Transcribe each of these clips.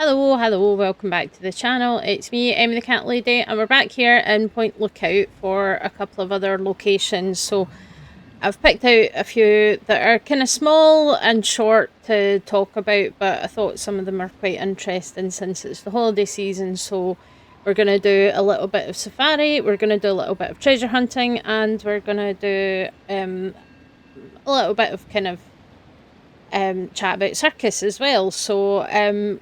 Hello, welcome back to the channel. It's me, Emmy the Cat Lady, and we're back here in Point Lookout for a couple of other locations. So I've picked out a few that are kind of small and short to talk about, but I thought some of them are quite interesting since it's the holiday season. So we're going to do a little bit of safari, we're going to do a little bit of treasure hunting, and we're going to do a little bit of kind of chat about circus as well. So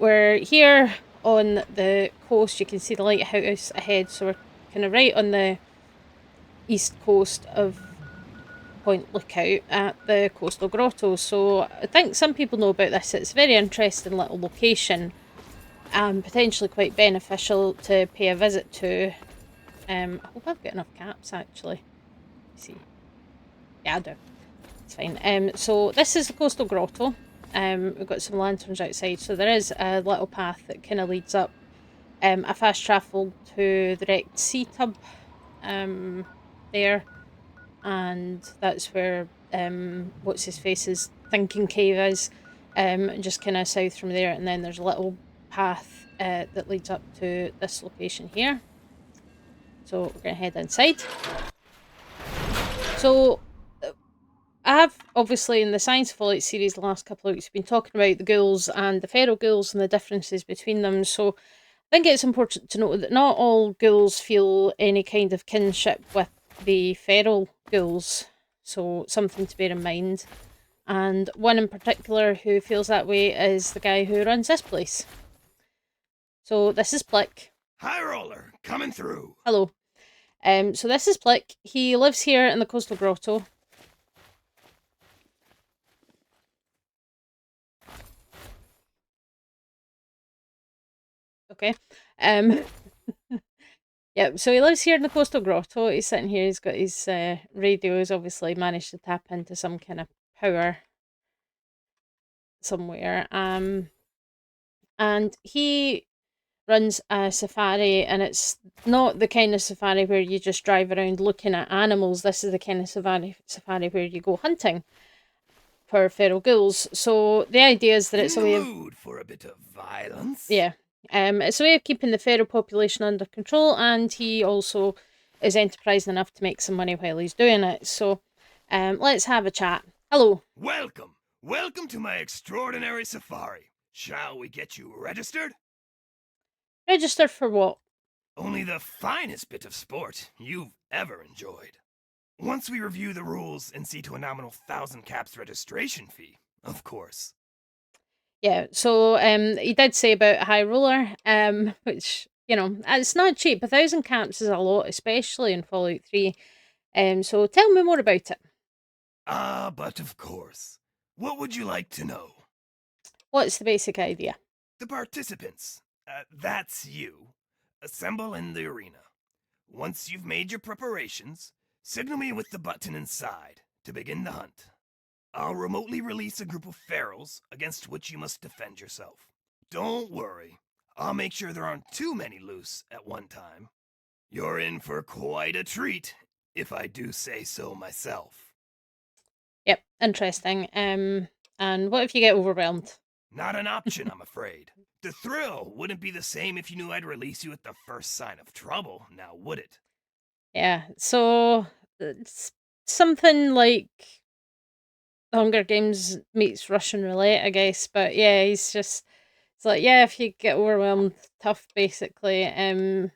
we're here on the coast. You can see the lighthouse ahead. So we're kind of right on the east coast of Point Lookout at the Coastal Grotto. So I think some people know about this. It's a very interesting little location and potentially quite beneficial to pay a visit to. I hope I've got enough caps actually. Let's see. Yeah, I do. It's fine. So this is the Coastal Grotto. We've got some lanterns outside, so there is a little path that kind of leads up a fast travel to the wrecked sea tub there, and that's where what's his face's thinking cave is, just kind of south from there, and then there's a little path that leads up to this location here. So we're gonna head inside. So I have, obviously, in the Science of Light series the last couple of weeks, been talking about the ghouls and the feral ghouls and the differences between them. So I think it's important to note that not all ghouls feel any kind of kinship with the feral ghouls. So something to bear in mind. And one in particular who feels that way is the guy who runs this place. So this is Plick. High roller, coming through. Hello. So this is Plick. He lives here in the Coastal Grotto. Okay. Yeah, so he lives here in the Coastal Grotto. He's sitting here, he's got his radio. He's obviously managed to tap into some kind of power somewhere. And he runs a safari, and it's not the kind of safari where you just drive around looking at animals. This is the kind of safari where you go hunting for feral ghouls. So the idea is that it's a way of mood for a bit of violence. yeah. It's a way of keeping the feral population under control, and he also is enterprising enough to make some money while he's doing it. So, let's have a chat. Hello. Welcome to my extraordinary safari. Shall we get you registered? Registered for what? Only the finest bit of sport you've ever enjoyed. Once we review the rules and see to a nominal 1,000 caps registration fee, of course. Yeah, so he did say about a high roller, which, it's not cheap. 1,000 caps is a lot, especially in Fallout 3. So tell me more about it. But of course. What would you like to know? What's the basic idea? The participants, that's you, assemble in the arena. Once you've made your preparations, signal me with the button inside to begin the hunt. I'll remotely release a group of ferals against which you must defend yourself. Don't worry, I'll make sure there aren't too many loose at one time. You're in for quite a treat, if I do say so myself. Yep, interesting. And what if you get overwhelmed? Not an option, I'm afraid. The thrill wouldn't be the same if you knew I'd release you at the first sign of trouble, now would it? Yeah, so it's something like Hunger Games meets Russian roulette, I guess. But yeah, it's like, yeah, if you get overwhelmed, tough, basically. And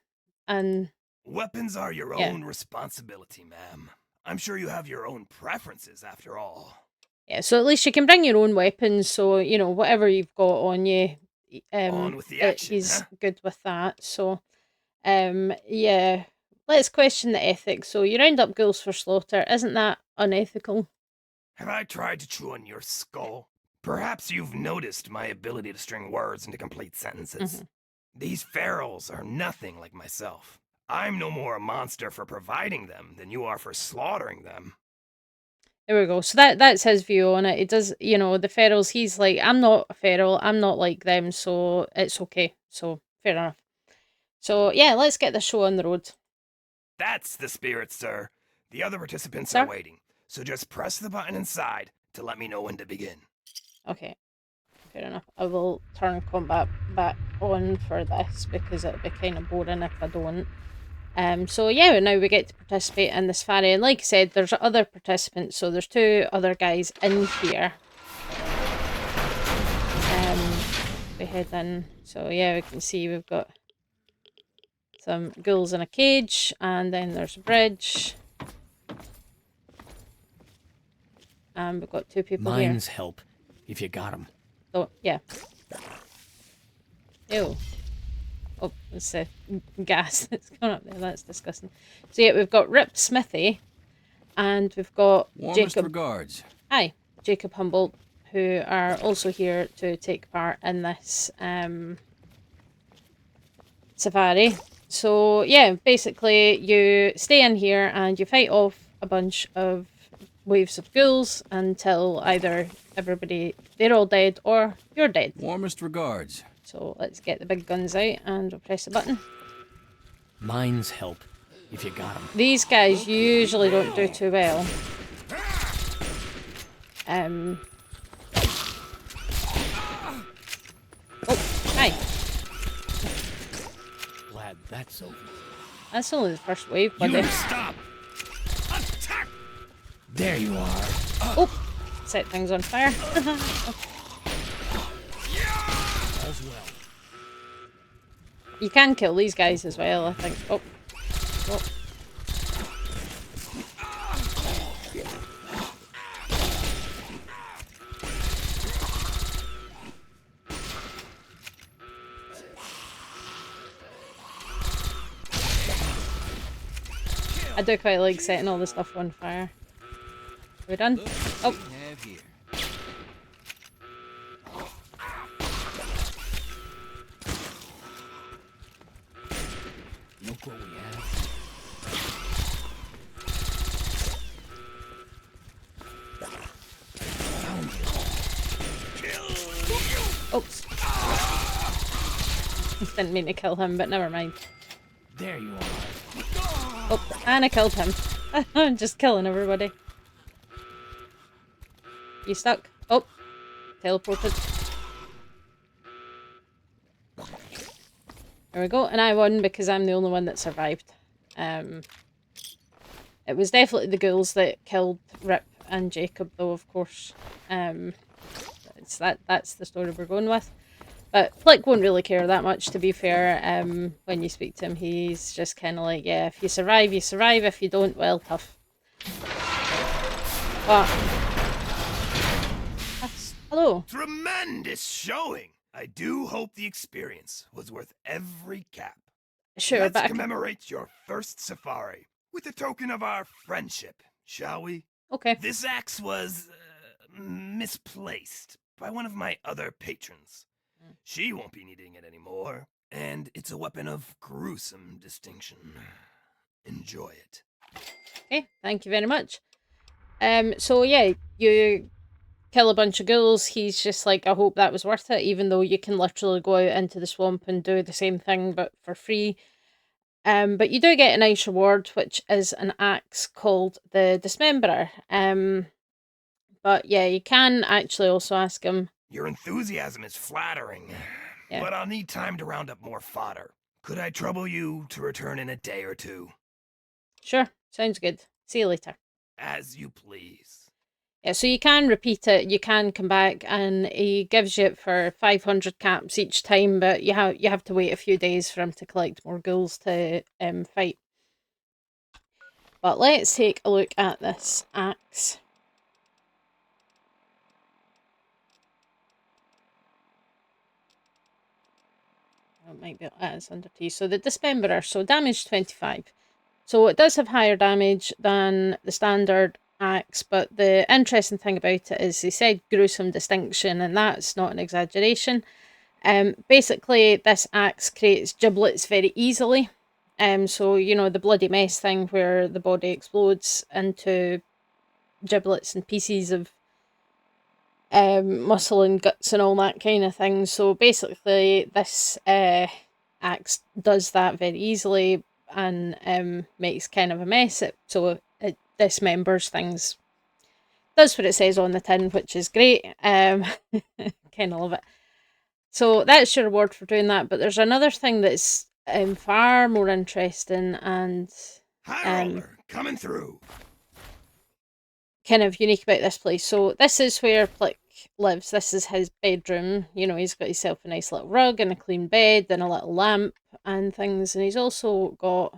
Weapons are your yeah, own responsibility, ma'am. I'm sure you have your own preferences, after all. yeah. So at least you can bring your own weapons. So whatever you've got on you, On with the action, he's huh? good with that. So, yeah. Let's question the ethics. So you round up ghouls for slaughter. Isn't that unethical? Have I tried to chew on your skull? Perhaps you've noticed my ability to string words into complete sentences. Mm-hmm. These ferals are nothing like myself. I'm no more a monster for providing them than you are for slaughtering them. There we go. So that's his view on it. It does, the ferals. He's like, I'm not a feral. I'm not like them, so it's okay. So fair enough. So yeah, let's get the show on the road, That's the spirit, sir. The other participants are sir. waiting, so just press the button inside to let me know when to begin. Okay. fair enough. I will turn combat back on for this because it'll be kind of boring if I don't. So yeah, now we get to participate in this ferry, and like I said, there's other participants, so there's 2 other guys in here. We head in, so yeah, we can see we've got some ghouls in a cage, and then there's a bridge. And we've got 2 people here. Mines help, if you got them. So, yeah. Ew. Oh, it's gas that's gone up there. That's disgusting. So, yeah, we've got Rip Smithy, and we've got Warmest Jacob. regards. Hi, Jacob Humboldt, who are also here to take part in this safari. So, yeah, basically, you stay in here and you fight off a bunch of waves of ghouls until either they're all dead or you're dead. Warmest regards. So let's get the big guns out and we'll press the button. Mines help, if you got them. These guys usually don't do too well. Oh, hi. Glad that's over. That's only the first wave, buddy. You stop! Attack! There you are. Oh, set things on fire. All's well. You can kill these guys as well, I think. Oh. Oh. I do quite like setting all the stuff on fire. Are we done? Oh. Look what we have. Oops. Didn't mean to kill him, but never mind. There you are. Oh, and I killed him. I'm just killing everybody. You stuck? Oh, teleported. There we go, and I won because I'm the only one that survived. It was definitely the ghouls that killed Rip and Jacob, though, of course. That's the story we're going with. But Flick won't really care that much, to be fair. When you speak to him, he's just kind of like, yeah, if you survive, you survive. If you don't, well, tough. But... hello. Tremendous showing! I do hope the experience was worth every cap. Sure, Let's but commemorate your first safari with a token of our friendship, shall we? okay. This axe was misplaced by one of my other patrons. She won't be needing it anymore, and it's a weapon of gruesome distinction. Enjoy it. Okay, thank you very much. So yeah, you kill a bunch of ghouls. He's just like, I hope that was worth it, even though you can literally go out into the swamp and do the same thing, but for free. But you do get a nice reward, which is an axe called the Dismemberer. But yeah, you can actually also ask him. Your enthusiasm is flattering, Yeah. but I'll need time to round up more fodder. Could I trouble you to return in a day or two? Sure, sounds good. See you later. As you please. Yeah, so you can repeat it. You can come back, and he gives you it for 500 caps each time, but you have to wait a few days for him to collect more ghouls to fight. But let's take a look at this axe. It might be it's under T. So the Dismemberer, so damage 25. So it does have higher damage than the standard axe, but the interesting thing about it is they said gruesome distinction, and that's not an exaggeration. Basically, this axe creates giblets very easily. So you know the bloody mess thing where the body explodes into giblets and pieces of muscle and guts and all that kind of thing. So basically, this axe does that very easily and makes kind of a mess. So it dismembers things. That's what it says on the tin, which is great. Kind of love it. So that's your reward for doing that. But there's another thing that's far more interesting and High roller, coming through. kind of unique about this place. So this is where Plick lives. This is his bedroom. You know, he's got himself a nice little rug and a clean bed and a little lamp and things. And he's also got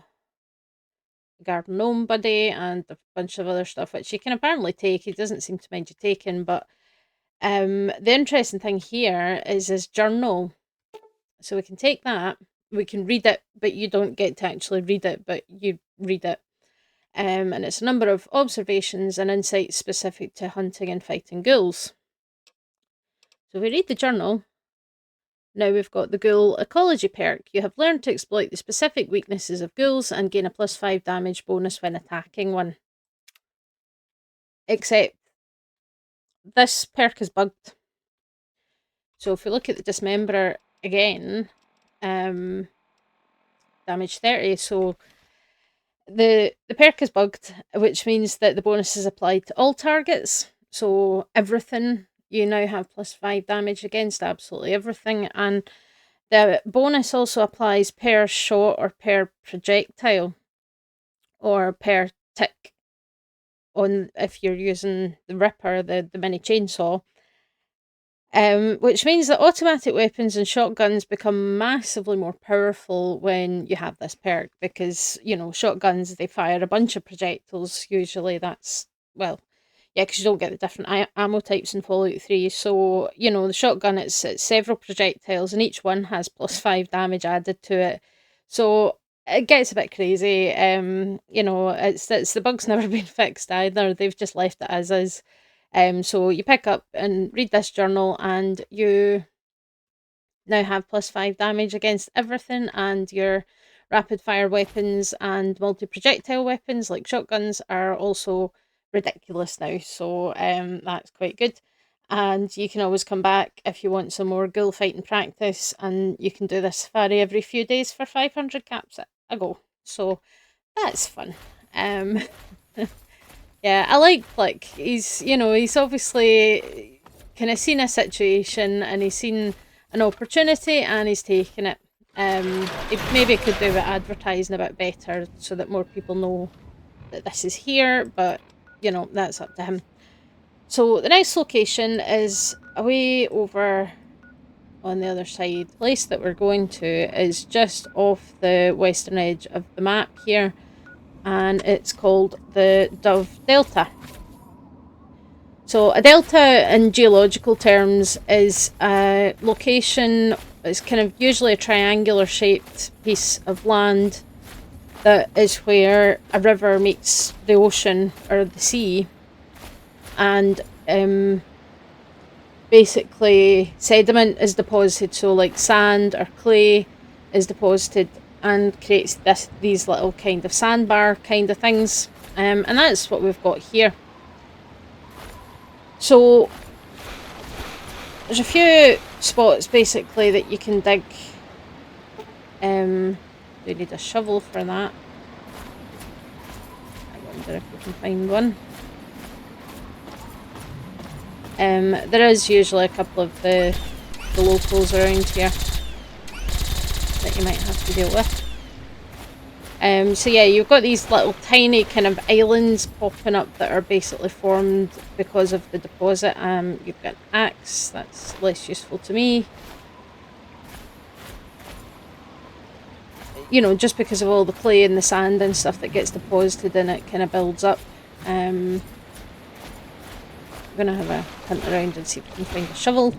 a garden gnome buddy and a bunch of other stuff, which you can apparently take. He doesn't seem to mind you taking, but the interesting thing here is his journal. So we can take that, we can read it, but you don't get to actually read it, but you read it. And it's a number of observations and insights specific to hunting and fighting ghouls. So we read the journal. Now we've got the Ghoul Ecology perk. You have learned to exploit the specific weaknesses of ghouls and gain a +5 damage bonus when attacking one. Except this perk is bugged. So if we look at the Dismemberer again, damage 30, so the perk is bugged, which means that the bonus is applied to all targets. So everything you now have +5 damage against, absolutely everything. And the bonus also applies per shot or per projectile or per tick on if you're using the Ripper, the mini chainsaw. Which means that automatic weapons and shotguns become massively more powerful when you have this perk, because, you know, shotguns, they fire a bunch of projectiles. Usually that's, well, yeah, because you don't get the different ammo types in Fallout 3. So, you know, the shotgun, it's several projectiles, and each one has +5 damage added to it. So it gets a bit crazy. You know, it's the bug's never been fixed either. They've just left it as is. So you pick up and read this journal, and you now have +5 damage against everything, and your rapid fire weapons and multi-projectile weapons like shotguns are also ridiculous now. So that's quite good. And you can always come back if you want some more ghoul fighting practice, and you can do this safari every few days for 500 caps a go. So that's fun. Yeah, I like Plick. He's, you know, he's obviously kind of seen a situation and he's seen an opportunity and he's taken it. He maybe could do with advertising a bit better so that more people know that this is here, but, you know, that's up to him. So the next location is away over on the other side. The place that we're going to is just off the western edge of the map here, and it's called the Dove Delta. So a delta in geological terms is a location, it's kind of usually a triangular shaped piece of land that is where a river meets the ocean or the sea, and basically sediment is deposited, so like sand or clay is deposited and creates these little kind of sandbar kind of things, and that's what we've got here. So there's a few spots basically that you can dig. We need a shovel for that. I wonder if we can find one. There is usually a couple of the locals around here that you might have to deal with. So yeah, you've got these little tiny kind of islands popping up that are basically formed because of the deposit. You've got an axe, that's less useful to me. You know, just because of all the clay and the sand and stuff that gets deposited in it kind of builds up. I'm going to have a hunt around and see if we can find a shovel.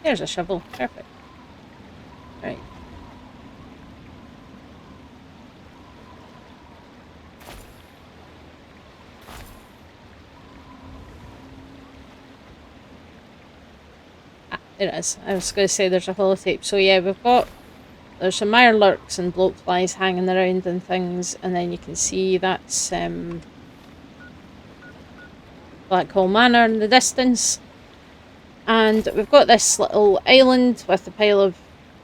There's a shovel. Perfect. Right. Ah, there it is. I was going to say there's a holotape. So yeah, there's some mirelurks and bloatflies hanging around and things, and then you can see that's Black Hole Manor in the distance. And we've got this little island with a pile of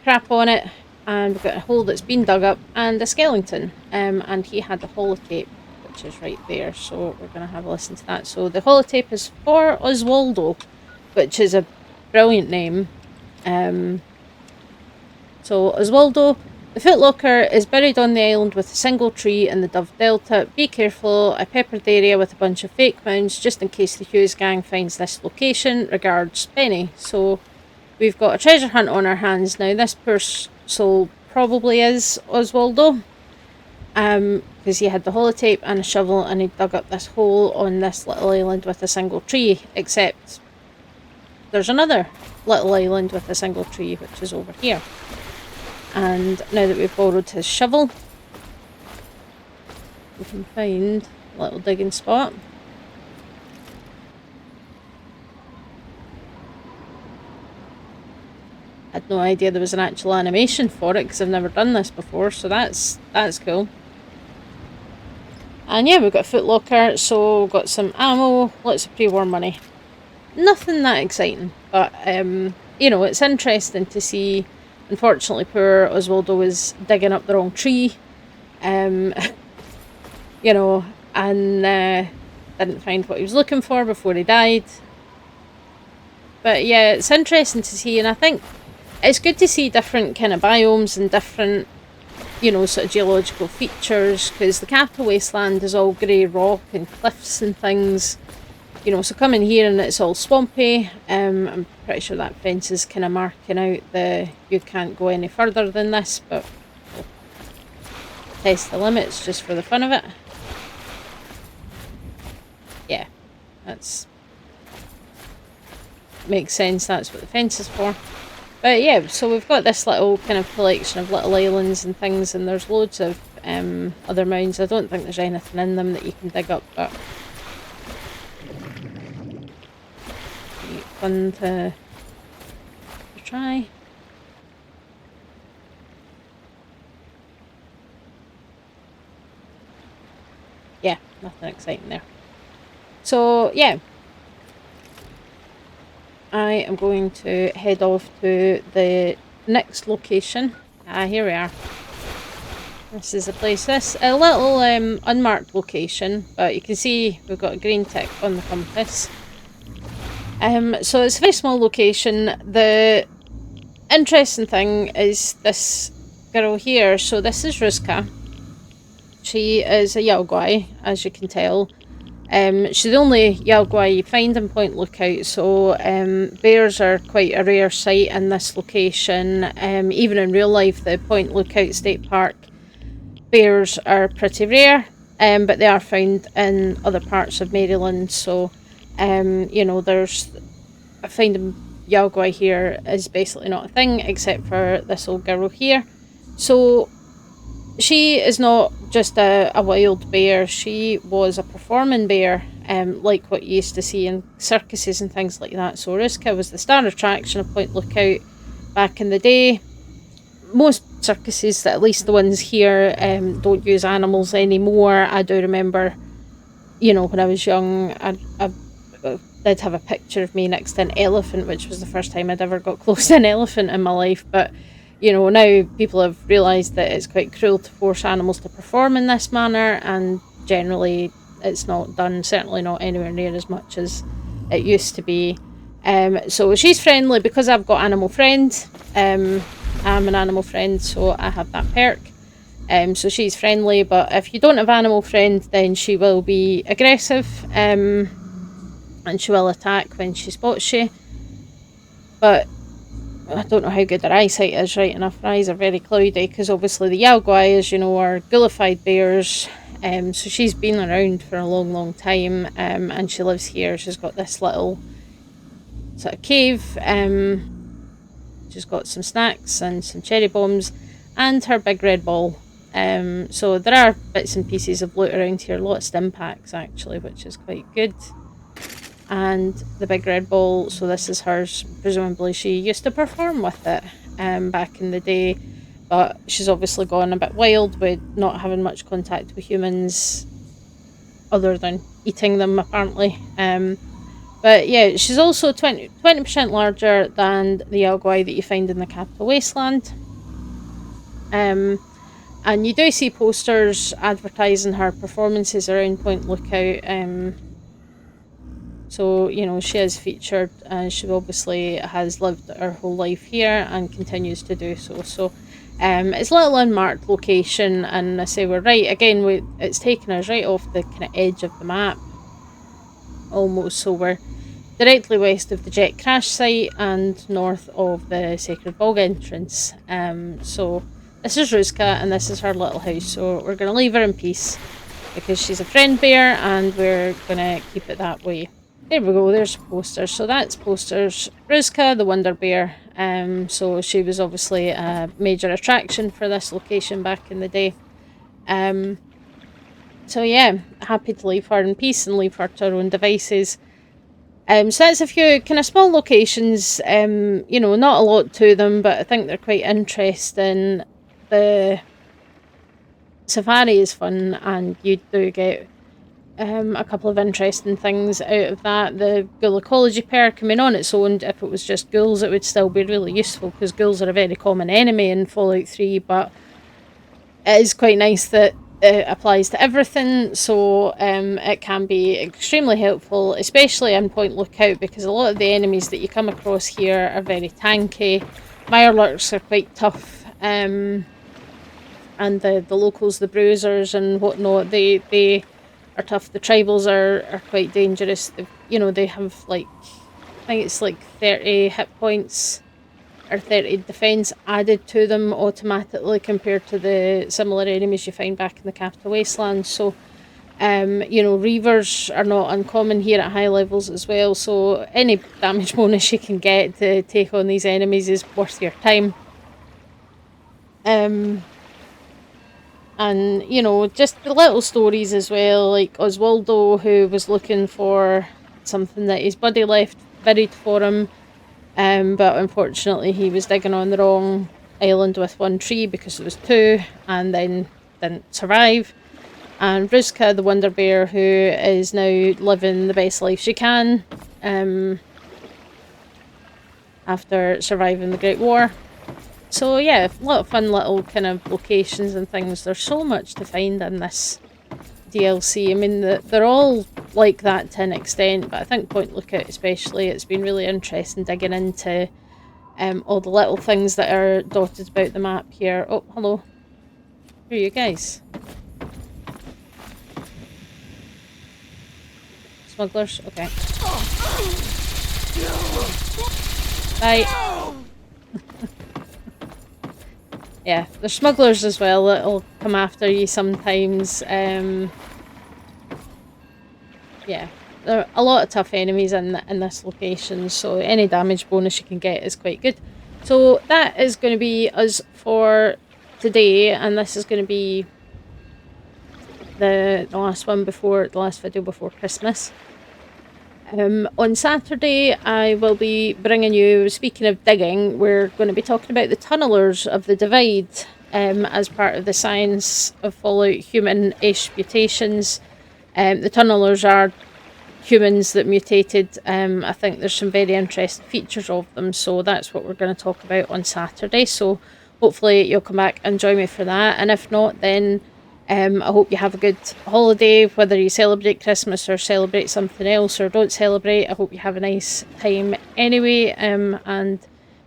crap on it, and we've got a hole that's been dug up and a skeleton. And he had the holotape, which is right there, so we're going to have a listen to that. So the holotape is for Oswaldo, which is a brilliant name. So Oswaldo, the footlocker is buried on the island with a single tree in the Dove Delta. Be careful, I peppered the area with a bunch of fake mounds just in case the Hughes gang finds this location. Regards, Benny. So we've got a treasure hunt on our hands now. This poor soul probably is Oswaldo. Because he had the holotape and a shovel and he dug up this hole on this little island with a single tree, except there's another little island with a single tree, which is over here. And now that we've borrowed his shovel, we can find a little digging spot. I had no idea there was an actual animation for it because I've never done this before, so that's cool. And yeah, we've got a footlocker, so we've got some ammo, lots of pre-war money. Nothing that exciting, but you know, it's interesting to see. Unfortunately, poor Oswaldo was digging up the wrong tree, you know, and didn't find what he was looking for before he died. But yeah, it's interesting to see, and I think it's good to see different kind of biomes and different, you know, sort of geological features, because the Capital Wasteland is all grey rock and cliffs and things. You know, so coming here and it's all swampy. I'm pretty sure that fence is kind of marking out you can't go any further than this, but we'll test the limits just for the fun of it. Yeah, makes sense, that's what the fence is for. But yeah, so we've got this little kind of collection of little islands and things, and there's loads of other mounds. I don't think there's anything in them that you can dig up, but fun to try. Yeah, nothing exciting there. So yeah, I am going to head off to the next location. Here we are. This is the place. This a little unmarked location, but you can see we've got a green tick on the compass. So it's a very small location. The interesting thing is this girl here. So this is Ruska. She is a Yaogwai, as you can tell. She's the only Yaogwai you find in Point Lookout, so bears are quite a rare sight in this location. Even in real life, the Point Lookout State Park, bears are pretty rare, but they are found in other parts of Maryland, so you know, finding Yaogwai here is basically not a thing, except for this old girl here. So she is not just a wild bear, she was a performing bear, like what you used to see in circuses and things like that. So Ruska was the star attraction of Point Lookout back in the day. Most circuses, at least the ones here, don't use animals anymore. I do remember, you know, when I was young, I did have a picture of me next to an elephant, which was the first time I'd ever got close to an elephant in my life. But you know, now people have realised that it's quite cruel to force animals to perform in this manner, and generally it's not done, certainly not anywhere near as much as it used to be. So she's friendly because I've got animal friend. I'm an animal friend, so I have that perk. So she's friendly, but if you don't have animal friend, then she will be aggressive, and she will attack when she spots you. But I don't know how good her eyesight is, right enough. Her eyes are very cloudy, because obviously the Yaogwai, as you know, are gullified bears. So she's been around for a long, long time, and she lives here. She's got this little sort of cave. She's got some snacks and some cherry bombs, and her big red ball. So there are bits and pieces of loot around here, lots of stim packs actually, which is quite good. And the big red ball, so this is hers. Presumably she used to perform with it back in the day, but she's obviously gone a bit wild with not having much contact with humans other than eating them apparently. But yeah, she's also 20% larger than the Yogwai that you find in the Capital Wasteland. And you do see posters advertising her performances around Point Lookout. So, you know, she is featured, and she obviously has lived her whole life here and continues to do so. So, it's a little unmarked location, and I say we're right again. It's taken us right off the kind of edge of the map, almost. So we're directly west of the jet crash site and north of the Sacred Bog entrance. So this is Ruska, and this is her little house. So we're going to leave her in peace because she's a friend bear, and we're going to keep it that way. There we go, there's posters. So that's posters. Ruska, the Wonder Bear. So she was obviously a major attraction for this location back in the day. So yeah, happy to leave her in peace and leave her to her own devices. So that's a few kind of small locations, you know, not a lot to them, but I think they're quite interesting. The safari is fun, and you do get a couple of interesting things out of that. The ghoul ecology perk, I mean, on its own, if it was just ghouls, it would still be really useful, because ghouls are a very common enemy in Fallout 3, but it is quite nice that it applies to everything, so it can be extremely helpful, especially in Point Lookout, because a lot of the enemies that you come across here are very tanky. Mirelurks are quite tough, and the locals, the bruisers and whatnot, they are tough. The tribals are quite dangerous. You know, they have like, I think it's like 30 hit points or 30 defense added to them automatically compared to the similar enemies you find back in the Capital Wasteland. So, you know, Reavers are not uncommon here at high levels as well. So any damage bonus you can get to take on these enemies is worth your time. And, you know, just the little stories as well, like Oswaldo, who was looking for something that his buddy left buried for him, but unfortunately he was digging on the wrong island with one tree because there was two, and then didn't survive. And Ruska, the Wonder Bear, who is now living the best life she can after surviving the Great War. So yeah, a lot of fun little kind of locations and things. There's so much to find in this DLC. I mean, they're all like that to an extent, but I think Point Lookout especially, it's been really interesting digging into all the little things that are dotted about the map here. Oh, hello. Who are you guys? Smugglers? Okay. Bye. Yeah, there's smugglers as well that'll come after you sometimes. Yeah, there are a lot of tough enemies in this location, so any damage bonus you can get is quite good. So that is going to be us for today, and this is going to be the last one before the last video before Christmas. On Saturday, I will be bringing you, speaking of digging, we're going to be talking about the tunnelers of the Divide as part of the Science of Fallout human-ish mutations. The tunnelers are humans that mutated. I think there's some very interesting features of them, so that's what we're going to talk about on Saturday. So hopefully you'll come back and join me for that, and if not, then I hope you have a good holiday, whether you celebrate Christmas or celebrate something else or don't celebrate. I hope you have a nice time anyway, and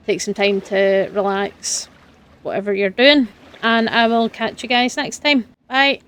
take some time to relax, whatever you're doing. And I will catch you guys next time. Bye.